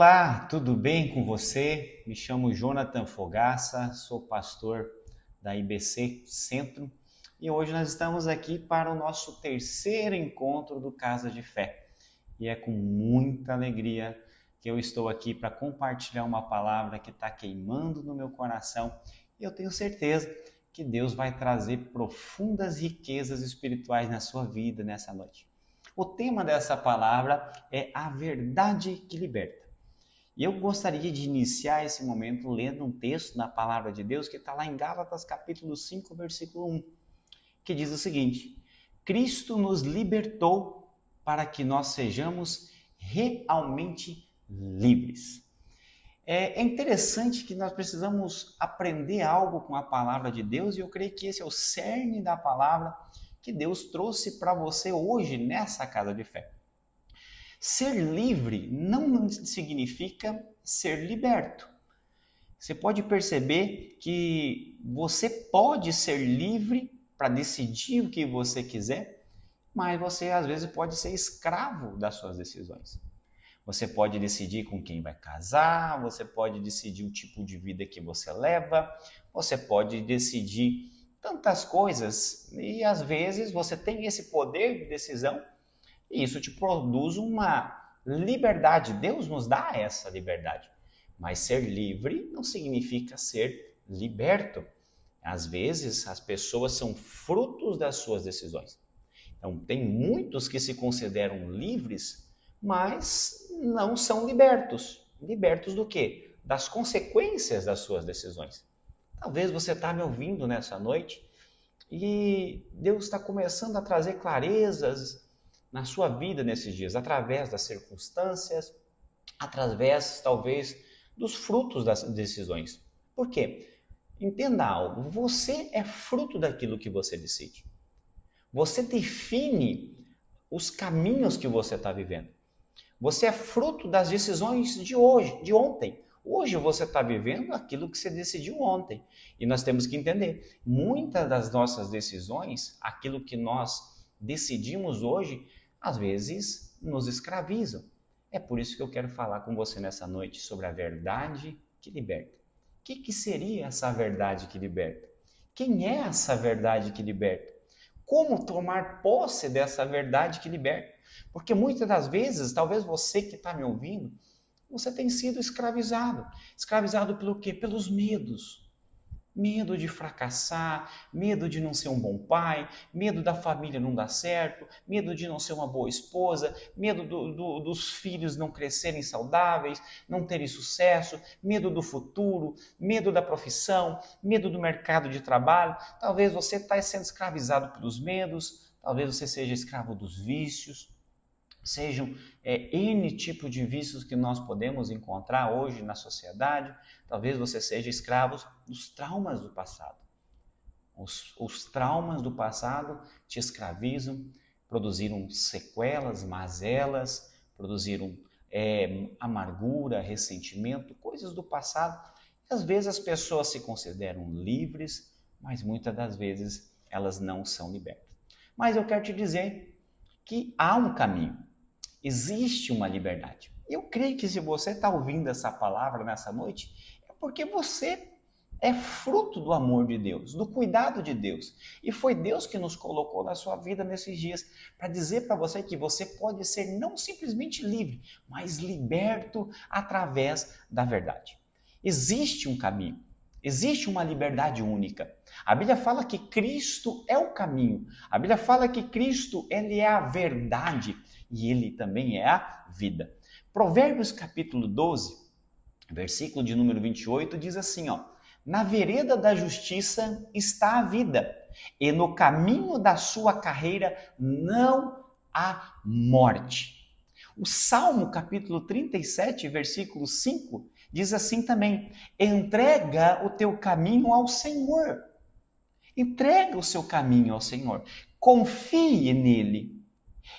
Olá, tudo bem com você? Me chamo Jonathan Fogaça, sou pastor da IBC Centro e hoje nós estamos aqui para o nosso terceiro encontro do Casa de Fé. E é com muita alegria que eu estou aqui para compartilhar uma palavra que está queimando no meu coração e eu tenho certeza que Deus vai trazer profundas riquezas espirituais na sua vida nessa noite. O tema dessa palavra é a verdade que liberta. E eu gostaria de iniciar esse momento lendo um texto na palavra de Deus que está lá em Gálatas capítulo 5, versículo 1, que diz o seguinte: Cristo nos libertou para que nós sejamos realmente livres. É interessante que nós precisamos aprender algo com a palavra de Deus e eu creio que esse é o cerne da palavra que Deus trouxe para você hoje nessa casa de fé. Ser livre não significa ser liberto. Você pode perceber que você pode ser livre para decidir o que você quiser, mas você às vezes pode ser escravo das suas decisões. Você pode decidir com quem vai casar, você pode decidir o tipo de vida que você leva, você pode decidir tantas coisas e às vezes você tem esse poder de decisão e isso te produz uma liberdade. Deus nos dá essa liberdade. Mas ser livre não significa ser liberto. Às vezes, as pessoas são frutos das suas decisões. Então, tem muitos que se consideram livres, mas não são libertos. Libertos do quê? Das consequências das suas decisões. Talvez você está me ouvindo nessa noite e Deus está começando a trazer clarezas na sua vida nesses dias, através das circunstâncias, através, talvez, dos frutos das decisões. Por quê? Entenda algo, você é fruto daquilo que você decide. Você define os caminhos que você está vivendo. Você é fruto das decisões de hoje, de ontem. Hoje você está vivendo aquilo que você decidiu ontem. E nós temos que entender, muitas das nossas decisões, aquilo que nós decidimos hoje, às vezes nos escravizam. É por isso que eu quero falar com você nessa noite sobre a verdade que liberta. O que seria essa verdade que liberta? Quem é essa verdade que liberta? Como tomar posse dessa verdade que liberta? Porque muitas das vezes, talvez você que está me ouvindo, você tem sido escravizado. Escravizado pelo quê? Pelos medos. Medo de fracassar, medo de não ser um bom pai, medo da família não dar certo, medo de não ser uma boa esposa, medo dos filhos não crescerem saudáveis, não terem sucesso, medo do futuro, medo da profissão, medo do mercado de trabalho. Talvez você está sendo escravizado pelos medos, talvez você seja escravo dos vícios. Sejam N tipo de vícios que nós podemos encontrar hoje na sociedade. Talvez você seja escravo dos traumas do passado. Os traumas do passado te escravizam, produziram sequelas, mazelas, produziram amargura, ressentimento, coisas do passado. Às vezes as pessoas se consideram livres, mas muitas das vezes elas não são libertas. Mas eu quero te dizer que há um caminho. Existe uma liberdade. Eu creio que se você está ouvindo essa palavra nessa noite, é porque você é fruto do amor de Deus, do cuidado de Deus. E foi Deus que nos colocou na sua vida nesses dias para dizer para você que você pode ser não simplesmente livre, mas liberto através da verdade. Existe um caminho. Existe uma liberdade única. A Bíblia fala que Cristo é o caminho. A Bíblia fala que Cristo, ele é a verdade e ele também é a vida. Provérbios capítulo 12, versículo de número 28, diz assim, na vereda da justiça está a vida, e no caminho da sua carreira não há morte. O Salmo capítulo 37, versículo 5, diz assim também, entrega o teu caminho ao Senhor. Entrega o seu caminho ao Senhor. Confie nele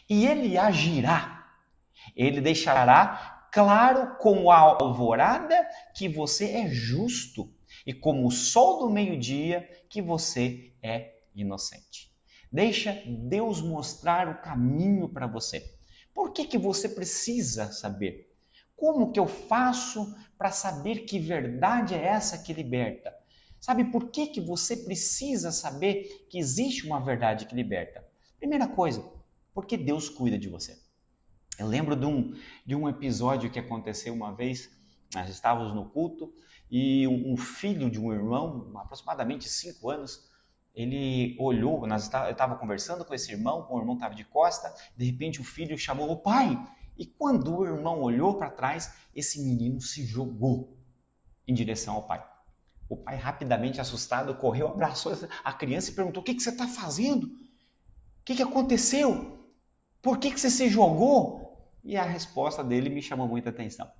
e ele agirá. Ele deixará claro como a alvorada que você é justo e como o sol do meio-dia que você é inocente. Deixa Deus mostrar o caminho para você. Por que você precisa saber? Como que eu faço para saber que verdade é essa que liberta? Sabe por que que você precisa saber que existe uma verdade que liberta? Primeira coisa, porque Deus cuida de você. Eu lembro de um episódio que aconteceu uma vez, nós estávamos no culto e um filho de um irmão, aproximadamente 5 anos, ele olhou, eu estava conversando com esse irmão, o irmão estava de costa, de repente o filho chamou o pai, e quando o irmão olhou para trás, esse menino se jogou em direção ao pai. O pai, rapidamente assustado, correu, abraçou a criança e perguntou: o que você está fazendo? O que aconteceu? Por que você se jogou? E a resposta dele me chamou muita atenção.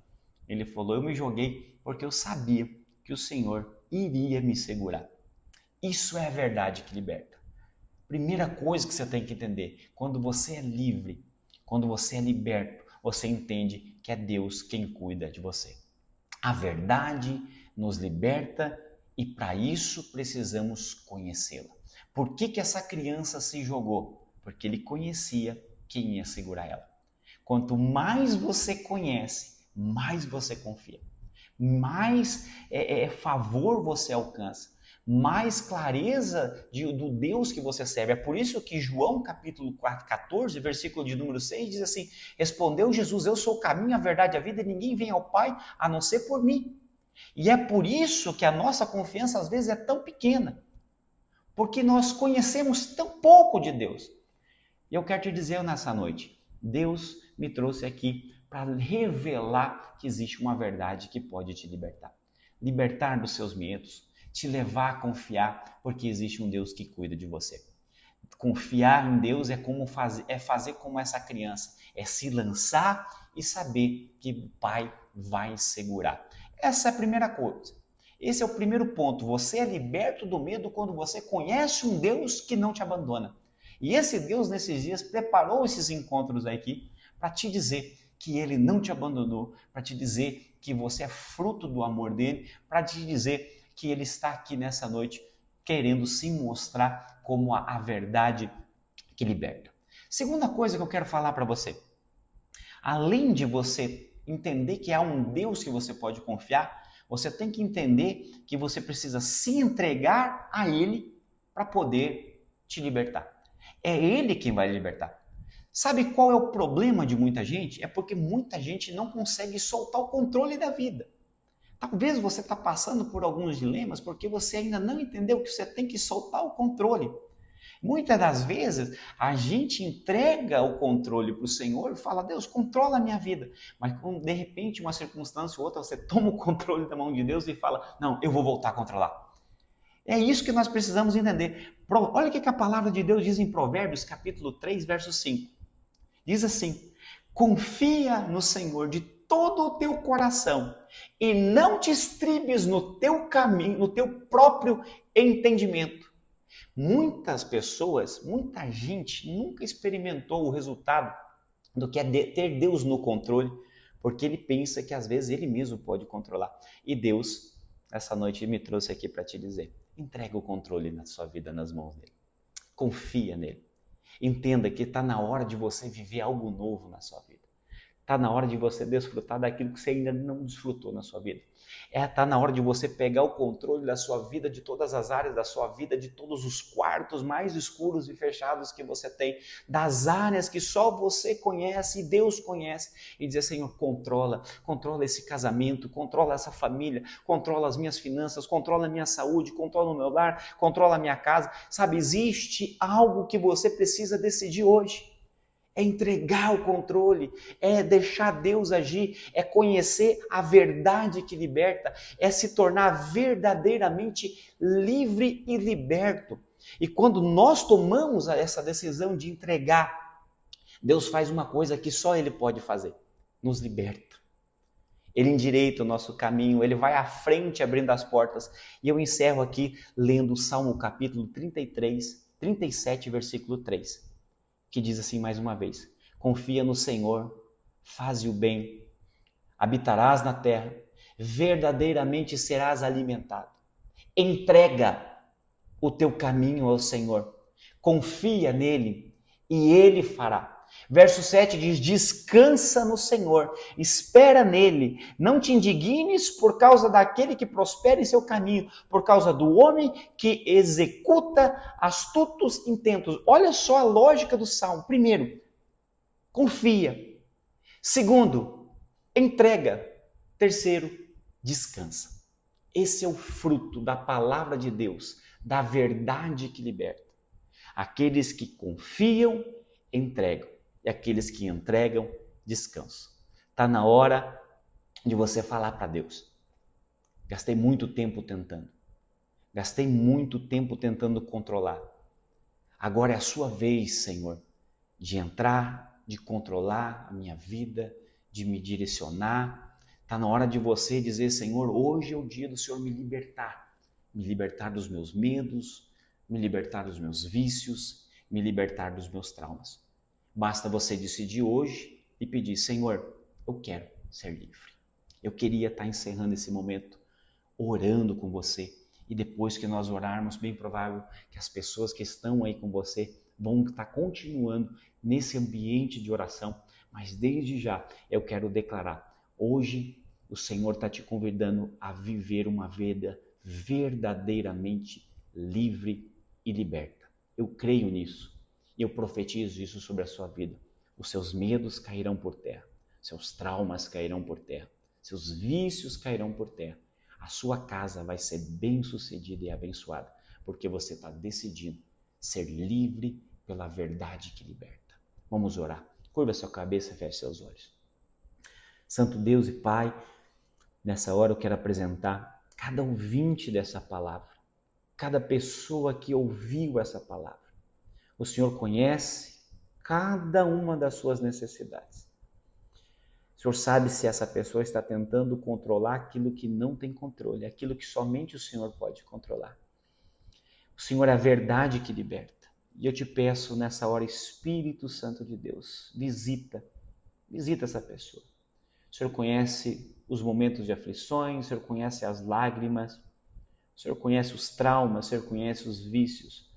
Ele falou: eu me joguei porque eu sabia que o Senhor iria me segurar. Isso é a verdade que liberta. Primeira coisa que você tem que entender: quando você é livre, quando você é liberto, você entende que é Deus quem cuida de você. A verdade nos liberta e para isso precisamos conhecê-la. Por que que essa criança se jogou? Porque ele conhecia quem ia segurar ela. Quanto mais você conhece, mais você confia. Mais favor você alcança. Mais clareza do Deus que você serve. É por isso que João capítulo 14, versículo de número 6, diz assim: respondeu Jesus: eu sou o caminho, a verdade e a vida, e ninguém vem ao Pai a não ser por mim. E é por isso que a nossa confiança às vezes é tão pequena. Porque nós conhecemos tão pouco de Deus. E eu quero te dizer nessa noite, Deus me trouxe aqui para revelar que existe uma verdade que pode te libertar. Libertar dos seus medos, te levar a confiar, porque existe um Deus que cuida de você. Confiar em Deus é fazer como essa criança, é se lançar e saber que o Pai vai segurar. Essa é a primeira coisa. Esse é o primeiro ponto. Você é liberto do medo quando você conhece um Deus que não te abandona. E esse Deus, nesses dias, preparou esses encontros aqui para te dizer que Ele não te abandonou, para te dizer que você é fruto do amor dEle, para te dizer que Ele está aqui nessa noite querendo se mostrar como a verdade que liberta. Segunda coisa que eu quero falar para você. Além de você entender que há um Deus que você pode confiar, você tem que entender que você precisa se entregar a Ele para poder te libertar. É Ele quem vai libertar. Sabe qual é o problema de muita gente? É porque muita gente não consegue soltar o controle da vida. Talvez você está passando por alguns dilemas porque você ainda não entendeu que você tem que soltar o controle. Muitas das vezes a gente entrega o controle para o Senhor e fala: Deus, controla a minha vida. Mas quando de repente uma circunstância ou outra você toma o controle da mão de Deus e fala: não, eu vou voltar a controlar. É isso que nós precisamos entender. Olha o que a palavra de Deus diz em Provérbios capítulo 3, verso 5. Diz assim: confia no Senhor de todo o teu coração e não te estribes no teu caminho, no teu próprio entendimento. Muitas pessoas, muita gente nunca experimentou o resultado do que é ter Deus no controle, porque ele pensa que às vezes ele mesmo pode controlar. E Deus, essa noite, me trouxe aqui para te dizer: entrega o controle na sua vida nas mãos dele. Confia nele. Entenda que está na hora de você viver algo novo na sua vida. Está na hora de você desfrutar daquilo que você ainda não desfrutou na sua vida. Está na hora de você pegar o controle da sua vida, de todas as áreas da sua vida, de todos os quartos mais escuros e fechados que você tem, das áreas que só você conhece e Deus conhece, e dizer: Senhor, controla esse casamento, controla essa família, controla as minhas finanças, controla a minha saúde, controla o meu lar, controla a minha casa. Sabe, existe algo que você precisa decidir hoje. É entregar o controle, é deixar Deus agir, é conhecer a verdade que liberta, é se tornar verdadeiramente livre e liberto. E quando nós tomamos essa decisão de entregar, Deus faz uma coisa que só Ele pode fazer: nos liberta. Ele endireita o nosso caminho, Ele vai à frente abrindo as portas. E eu encerro aqui lendo o Salmo capítulo 33, 37, versículo 3. Que diz assim mais uma vez: confia no Senhor, faze o bem, habitarás na terra, verdadeiramente serás alimentado. Entrega o teu caminho ao Senhor, confia nele e ele fará. Verso 7 diz: descansa no Senhor, espera nele, não te indignes por causa daquele que prospera em seu caminho, por causa do homem que executa astutos intentos. Olha só a lógica do Salmo. Primeiro, confia. Segundo, entrega. Terceiro, descansa. Esse é o fruto da palavra de Deus, da verdade que liberta. Aqueles que confiam, entregam. E aqueles que entregam, descansam. Está na hora de você falar para Deus. Gastei muito tempo tentando. Gastei muito tempo tentando controlar. Agora é a sua vez, Senhor, de entrar, de controlar a minha vida, de me direcionar. Está na hora de você dizer: Senhor, hoje é o dia do Senhor me libertar dos meus medos, me libertar dos meus vícios, me libertar dos meus traumas. Basta você decidir hoje e pedir: Senhor, eu quero ser livre. Eu queria estar encerrando esse momento orando com você. E depois que nós orarmos, bem provável que as pessoas que estão aí com você vão estar continuando nesse ambiente de oração. Mas desde já eu quero declarar: hoje o Senhor está te convidando a viver uma vida verdadeiramente livre e liberta. Eu creio nisso. E eu profetizo isso sobre a sua vida. Os seus medos cairão por terra. Seus traumas cairão por terra. Seus vícios cairão por terra. A sua casa vai ser bem-sucedida e abençoada, porque você está decidindo ser livre pela verdade que liberta. Vamos orar. Curva sua cabeça e feche seus olhos. Santo Deus e Pai, nessa hora eu quero apresentar cada ouvinte dessa palavra, cada pessoa que ouviu essa palavra. O Senhor conhece cada uma das suas necessidades. O Senhor sabe se essa pessoa está tentando controlar aquilo que não tem controle, aquilo que somente o Senhor pode controlar. O Senhor é a verdade que liberta. E eu te peço nessa hora, Espírito Santo de Deus, visita essa pessoa. O Senhor conhece os momentos de aflições, o Senhor conhece as lágrimas, o Senhor conhece os traumas, o Senhor conhece os vícios.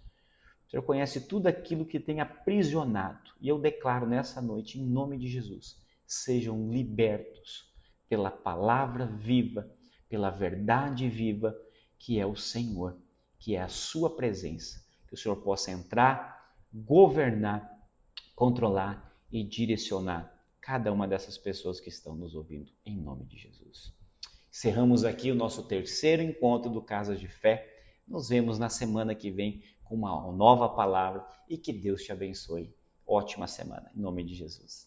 O Senhor conhece tudo aquilo que tem aprisionado. E eu declaro nessa noite, em nome de Jesus, sejam libertos pela palavra viva, pela verdade viva, que é o Senhor, que é a sua presença. Que o Senhor possa entrar, governar, controlar e direcionar cada uma dessas pessoas que estão nos ouvindo, em nome de Jesus. Encerramos aqui o nosso terceiro encontro do Casas de Fé. Nos vemos na semana que vem com uma nova palavra e que Deus te abençoe. Ótima semana, em nome de Jesus.